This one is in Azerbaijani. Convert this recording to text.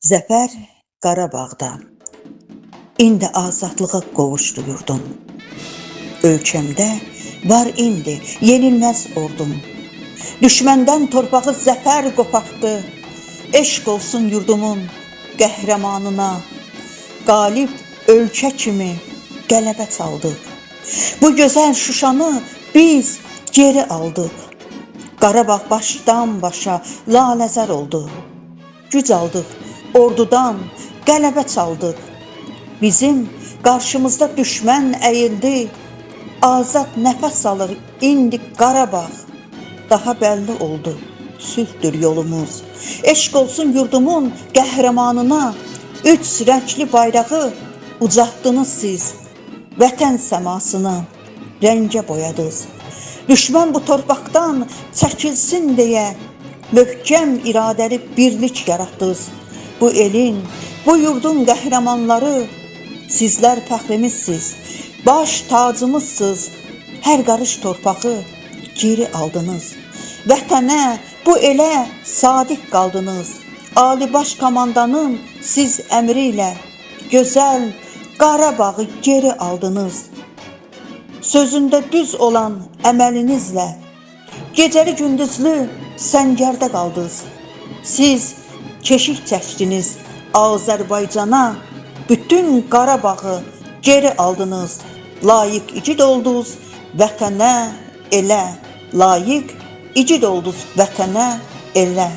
Zəfər Qarabağda. İndi azadlığa qovuşdu yurdum. Ölkəmdə var indi yenilməz ordum. Düşməndən torpağı zəfər qopartdı. Eşq olsun yurdumun qəhrəmanına. Qalib ölkə kimi qələbə çaldıq. Bu gözəl Şuşanı biz geri aldıq. Qarabağ başdan başa laləzər oldu. Güc aldıq, ordudan qələbə çaldıq. Bizim qarşımızda düşmən əyildi. Azad nəfəs alır indi Qarabağ. Daha bəlli oldu, sülhdür yolumuz. Eşq olsun yurdumun qəhrəmanına. Üç rəngli bayrağı ucaltdınız siz. Vətən səmasını rəngə boyadınız. Düşmən bu torpaqdan çəkilsin deyə möhkəm iradəli birlik yaratdınız. Bu elin, bu yurdun qəhrəmanları, sizlər fəxrimizsiz, baş tacımızsınız. Hər qarış torpağı geri aldınız. Vətənə, bu elə sadiq qaldınız. Ali baş komandanın siz əmri ilə gözəl Qarabağı geri aldınız. Sözündə düz olan əməlinizlə gecəli gündüzlü səngərdə qaldınız. Siz keşik çəkdiniz Azərbaycana, bütün Qarabağı geri aldınız. Layiq igid oldunuz vətənə elə, layiq igid oldunuz vətənə elə.